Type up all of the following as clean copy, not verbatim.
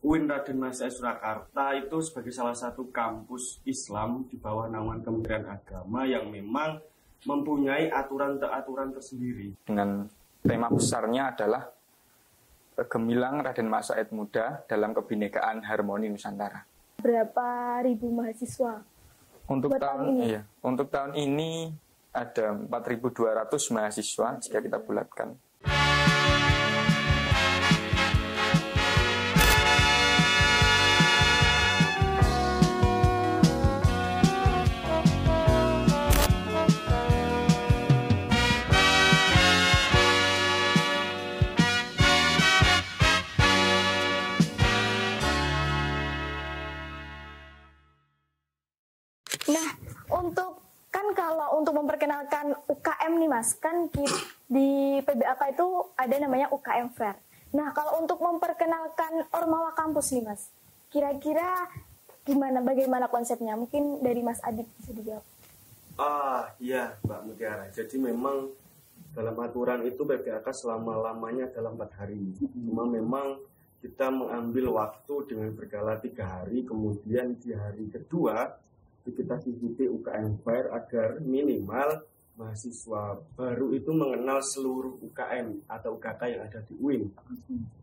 UIN Raden Mas Surakarta itu sebagai salah satu kampus Islam di bawah naungan Kementerian Agama yang memang mempunyai aturan tersendiri. Dengan tema besarnya adalah Gemilang Raden Mas Said Muda dalam Kebinekaan Harmoni Nusantara. Berapa ribu mahasiswa? Untuk tahun ini ada 4.200 mahasiswa jika kita bulatkan. Nah, kalau untuk memperkenalkan UKM nih Mas, kan di PBAK itu ada namanya UKM Fair. Nah, kalau untuk memperkenalkan Ormawa kampus nih Mas, kira-kira bagaimana konsepnya? Mungkin dari Mas Adit bisa dijawab. Iya Mbak Mutiara. Jadi memang dalam aturan itu PBAK selama-lamanya dalam 4 hari. Cuma memang kita mengambil waktu dengan berkala 3 hari, kemudian di hari kedua kita ikuti UKM Fair agar minimal mahasiswa baru itu mengenal seluruh UKM atau UKK yang ada di UIN.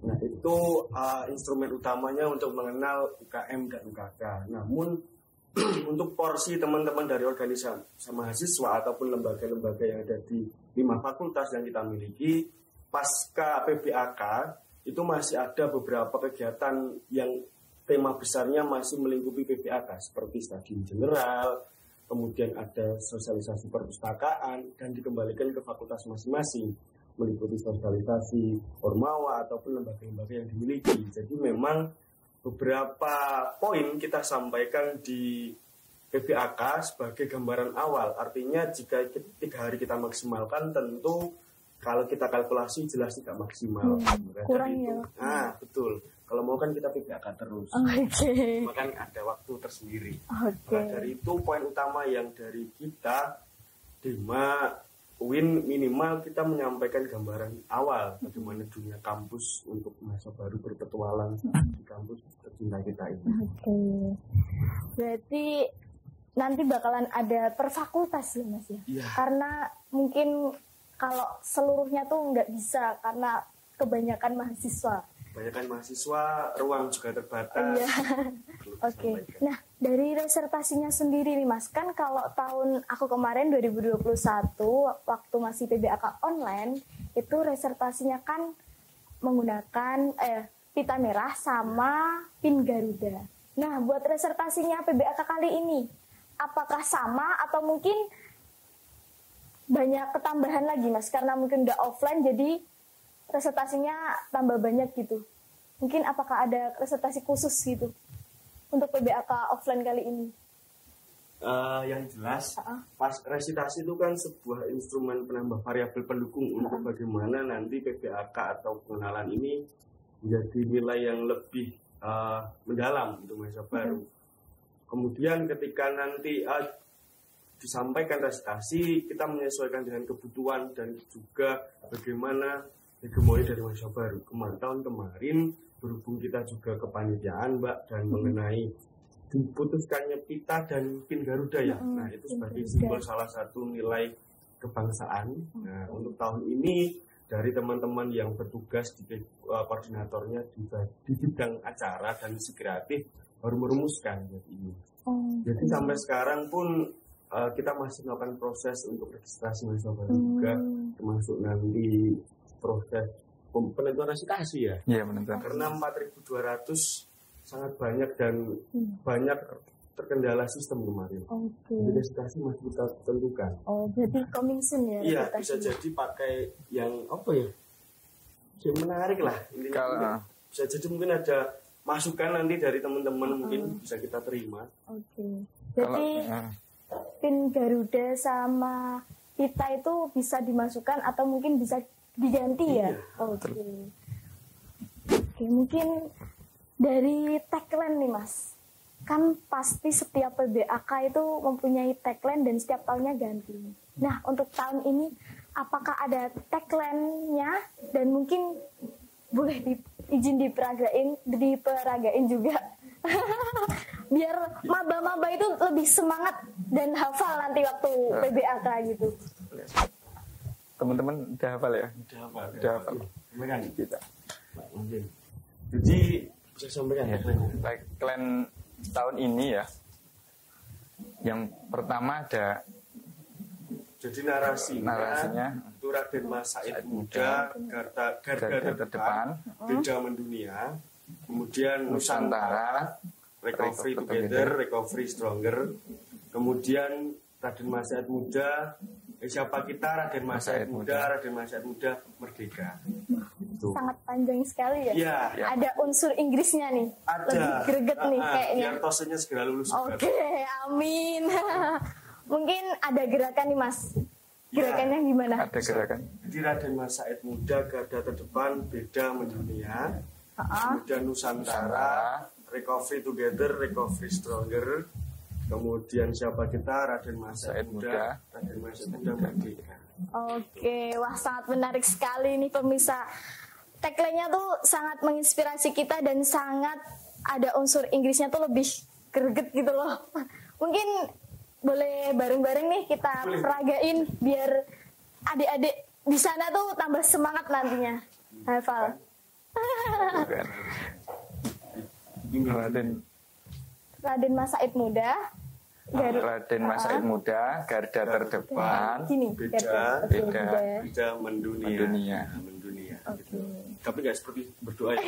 Nah itu instrumen utamanya untuk mengenal UKM dan UKK. Namun untuk porsi teman-teman dari organisasi mahasiswa ataupun lembaga-lembaga yang ada di 5 fakultas yang kita miliki, pasca PBAK itu masih ada beberapa kegiatan yang tema besarnya masih melingkupi PBAK seperti stadium general, kemudian ada sosialisasi perpustakaan dan dikembalikan ke fakultas masing-masing meliputi sosialisasi Ormawa ataupun lembaga-lembaga yang dimiliki. Jadi memang beberapa poin kita sampaikan di PBAK sebagai gambaran awal. Artinya jika 3 hari kita maksimalkan, tentu kalau kita kalkulasi jelas tidak maksimal. Kurang ya. Nah betul. Kalau mau kan kita PBAK terus. Makanya ada waktu tersendiri. Nah, dari itu poin utama yang dari kita Dema UIN minimal kita menyampaikan gambaran awal bagaimana dunia kampus untuk masa baru berpetualang di kampus tercinta kita ini. Berarti nanti bakalan ada per fakultas ya Mas ya? Iya. Karena mungkin kalau seluruhnya tuh nggak bisa karena kebanyakan mahasiswa. Kebanyakan mahasiswa, ruang juga terbatas. Iya. Oke. Nah, dari reservasinya sendiri nih Mas, kan kalau tahun aku kemarin 2021 waktu masih PBAK online, itu reservasinya kan menggunakan pita merah sama PIN Garuda. Nah, buat reservasinya PBAK kali ini, apakah sama atau mungkin banyak ketambahan lagi Mas? Karena mungkin udah offline jadi reservasinya tambah banyak gitu. Mungkin apakah ada reservasi khusus gitu untuk PBAK offline kali ini? Yang jelas, pas reservasi itu kan sebuah instrumen penambah variabel pendukung untuk bagaimana nanti PBAK atau pengenalan ini menjadi nilai yang lebih mendalam untuk mahasiswa baru. Kemudian ketika nanti disampaikan reservasi, kita menyesuaikan dengan kebutuhan dan juga bagaimana hegemoni dari mahasiswa baru. Tahun kemarin berhubung kita juga kepanitiaan Mbak dan mengenai diputuskannya pita dan PIN Garuda ya. Nah itu sebagai simbol salah satu nilai kebangsaan. Nah untuk tahun ini dari teman-teman yang bertugas di koordinatornya di bidang acara dan misi kreatif baru merumuskan ini. Jadi sampai sekarang pun kita masih melakukan proses untuk registrasi mahasiswa baru juga, termasuk nanti proses penentuan registrasi ya. Iya, penentuan. Karena 4.200 sangat banyak dan banyak terkendala sistem kemarin. Jadi registrasi masih kita tentukan. Jadi coming soon ya? Iya, bisa jadi pakai yang apa ya? Yang menarik lah. Intinya bisa jadi mungkin ada masukan nanti dari teman-teman mungkin bisa kita terima. Jadi PIN Garuda sama pita itu bisa dimasukkan atau mungkin bisa diganti ya? Oke, mungkin dari tagline nih Mas. Kan pasti setiap PBAK itu mempunyai tagline dan setiap tahunnya ganti. Nah, untuk tahun ini apakah ada tagline-nya dan mungkin boleh izin diperagain juga. Biar maba-maba itu lebih semangat dan hafal nanti waktu PBAK gitu. Teman-teman udah hafal ya? Udah hafal. Sampaikan kita. Jadi bisa sampaikan ya. Tagline tahun ini ya. Yang pertama ada, jadi narasinya itu Raden Mas Said Muda, garda terdepan, beda mendunia. Kemudian Nusantara, recovery together, recovery stronger. Kemudian Raden Mas Said Muda, siapa kita? Raden Mas Said Muda, Raden Mas Said Muda merdeka. Itu. Sangat panjang sekali ya. Iya. Ada unsur Inggrisnya nih. Ada. Lebih greget nih kayaknya. Biar tosenya segera lulus. Oke, amin. Mungkin ada gerakan nih Mas. Gerakannya gimana? ada gerakan. Jadi Raden Mas Said Muda, garda terdepan, beda mendunia. Kemudian Nusantara, recovery together, recovery stronger. Kemudian siapa kita? Raden Mas Said Muda, Raden Mas Said Muda merdeka. Oke, wah sangat menarik sekali nih pemirsa. Tagline-nya tuh sangat menginspirasi kita dan sangat ada unsur Inggrisnya tuh lebih greget gitu loh. Mungkin boleh bareng-bareng nih kita peragain biar adik-adik di sana tuh tambah semangat nantinya. Hafal. Raden Mas Said Muda, Raden Mas Said Muda, garda terdepan, gini, beda mendunia. Oke. Tapi nggak seperti berdoa ya.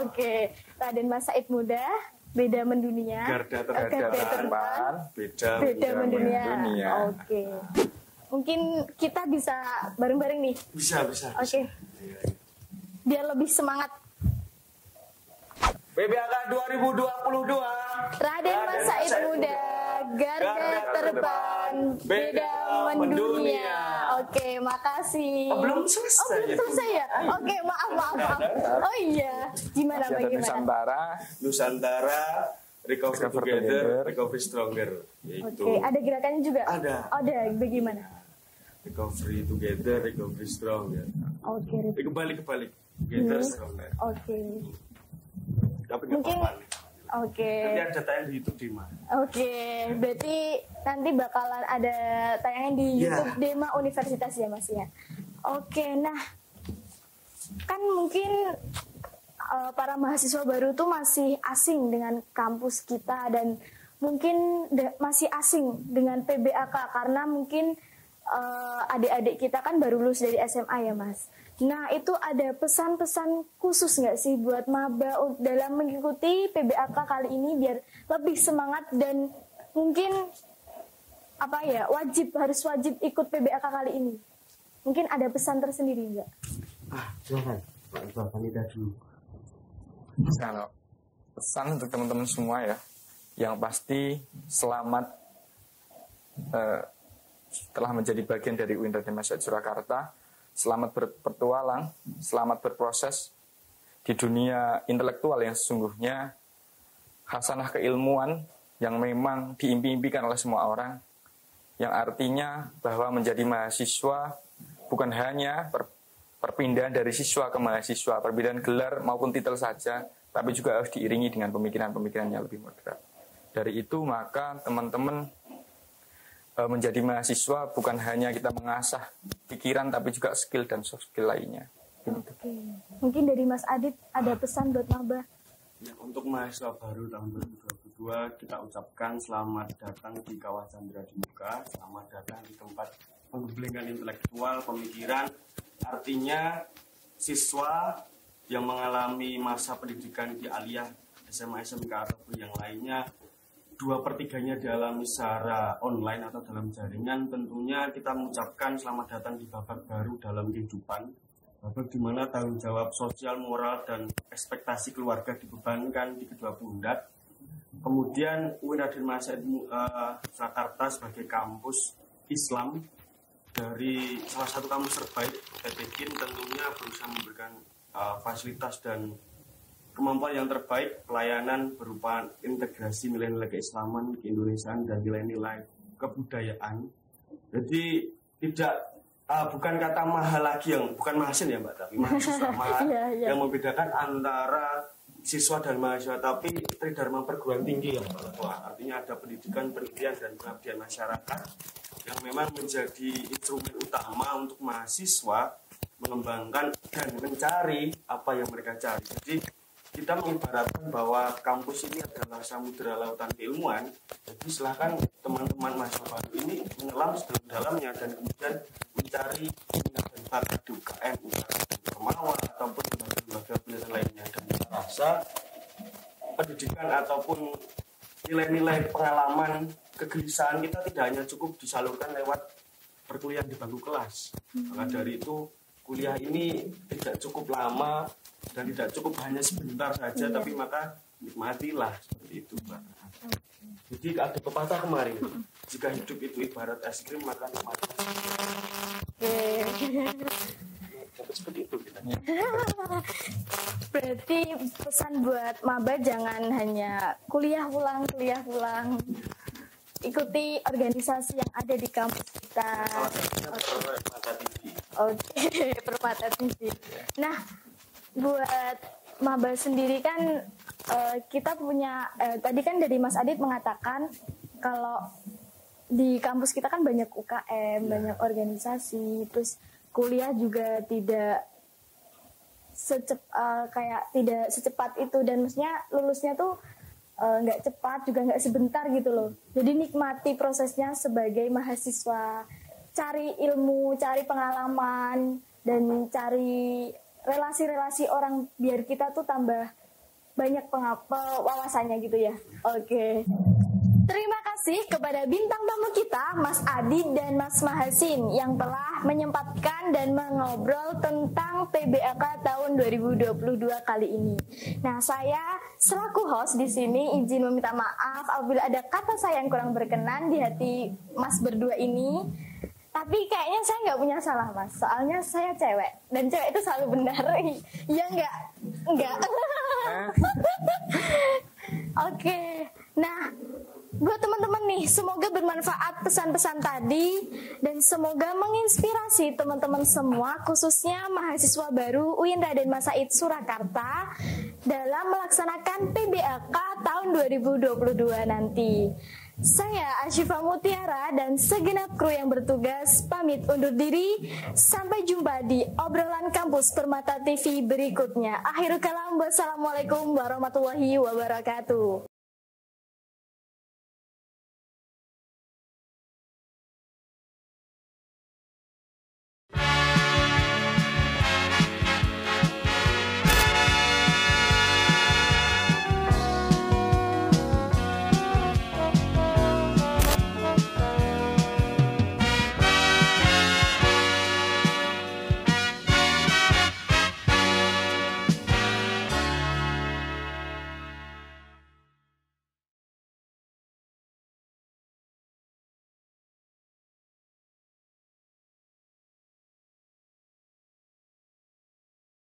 Oke, Raden Mas Said Muda, beda mendunia, garda terdepan, beda mendunia. Oke. Mungkin kita bisa bareng-bareng nih. Bisa. Oke. Biar lebih semangat. PBAK 2022. Raden Mas Said Muda, garda terdepan, beda mendunia. Oke, makasih. Belum selesai. Belum selesai ya? Oke, maaf. Oh iya, gimana bagaimana? Nusantara, recovery together, recovery stronger. Oke, ada gerakannya juga? Ada. Ada, bagaimana? Recovery together, recovery stronger. Oke. Kebalik. Together stronger. Oke. Tapi nggak apa-apa. Oke. Nanti ada tayang di YouTube Dema. Oke, berarti nanti bakalan ada tayangan di YouTube Dema Universitas ya Mas ya. Oke, nah kan mungkin para mahasiswa baru tuh masih asing dengan kampus kita dan mungkin masih asing dengan PBAK karena mungkin adik-adik kita kan baru lulus dari SMA ya Mas. Nah itu ada pesan-pesan khusus nggak sih buat maba dalam mengikuti PBAK kali ini biar lebih semangat dan mungkin harus wajib ikut PBAK kali ini. Mungkin ada pesan tersendiri nggak? Silakan Pak Panida dulu. Kalau pesan untuk teman-teman semua ya, yang pasti selamat telah menjadi bagian dari UIN Raden Mas Said Surakarta. Selamat berpetualang, selamat berproses di dunia intelektual yang sesungguhnya khasanah keilmuan yang memang diimpi-impikan oleh semua orang, yang artinya bahwa menjadi mahasiswa bukan hanya perpindahan dari siswa ke mahasiswa, perbedaan gelar maupun titel saja, tapi juga harus diiringi dengan pemikiran-pemikiran yang lebih moderat. Dari itu maka teman-teman menjadi mahasiswa bukan hanya kita mengasah pikiran tapi juga skill dan soft skill lainnya. Oke. Mungkin dari Mas Adit ada pesan buat maba? Ya, untuk mahasiswa baru tahun 2022 kita ucapkan selamat datang di kawasan Bradimuka, selamat datang di tempat penggemblikan intelektual, pemikiran. Artinya siswa yang mengalami masa pendidikan di aliyah SMA, SMK ataupun yang lainnya 2/3-nya dialami secara online atau dalam jaringan, tentunya kita mengucapkan selamat datang di babak baru dalam kehidupan, babak di mana tanggung jawab sosial, moral, dan ekspektasi keluarga dibebankan di kedua pundak. Kemudian UIN Raden Mas Said Surakarta sebagai kampus Islam dari salah satu kampus terbaik PTKIN tentunya berusaha memberikan fasilitas dan kemampuan yang terbaik, pelayanan berupa integrasi nilai-nilai keislaman, keindonesiaan, dan nilai-nilai kebudayaan. Jadi tidak bukan kata mahal lagi, yang bukan mahasiswa ya Mbak, tapi mahasiswa mahal. Yang membedakan antara siswa dan mahasiswa, tapi Tridharma perguruan tinggi ya Mbak. Artinya ada pendidikan, penelitian dan pengabdian masyarakat yang memang menjadi instrumen utama untuk mahasiswa mengembangkan dan mencari apa yang mereka cari. Jadi kita mengibaratkan bahwa kampus ini adalah samudera lautan keilmuan. Jadi silahkan teman-teman mahasiswa baru ini menyelam sedalam-dalamnya dan kemudian mencari minat dan bakat di UKM, Kemawa ataupun lembaga pendidikan lainnya. Dan saya rasa pendidikan ataupun nilai-nilai pengalaman kegelisahan kita tidak hanya cukup disalurkan lewat perkuliahan di bangku kelas. Maka dari itu kuliah ini tidak cukup lama dan tidak cukup hanya sebentar saja, tapi maka nikmatilah seperti itu Mbak. Jadi ada pepatah kemarin, jika hidup itu ibarat es krim maka nikmatilah. Dapat seperti itu kita. Berarti pesan buat maba jangan hanya kuliah pulang. Ikuti organisasi yang ada di kampus kita. Oke, Permata TV. Nah, buat maba sendiri kan kita punya tadi kan dari Mas Adit mengatakan kalau di kampus kita kan banyak UKM, banyak organisasi, terus kuliah juga tidak tidak secepat itu, dan maksudnya lulusnya tuh nggak cepat juga nggak sebentar gitu loh. Jadi nikmati prosesnya sebagai mahasiswa, cari ilmu, cari pengalaman, dan cari relasi-relasi orang biar kita tuh tambah banyak wawasannya gitu ya. Oke. Terima kasih kepada bintang tamu kita, Mas Adit dan Mas Mahasin, yang telah menyempatkan dan mengobrol tentang PBAK tahun 2022 kali ini. Nah, saya selaku host di sini izin meminta maaf apabila ada kata saya yang kurang berkenan di hati Mas berdua ini. Tapi kayaknya saya nggak punya salah Mas, soalnya saya cewek dan cewek itu selalu benar. Iya nggak? Oke. Nah, buat teman-teman nih, semoga bermanfaat pesan-pesan tadi dan semoga menginspirasi teman-teman semua, khususnya mahasiswa baru UIN Raden Mas Said Surakarta dalam melaksanakan PBAK tahun 2022 nanti. Saya Asyifa Mutiara dan segenap kru yang bertugas pamit undur diri. Sampai jumpa di obrolan kampus Permata TV berikutnya. Akhirul kalam, wassalamualaikum warahmatullahi wabarakatuh.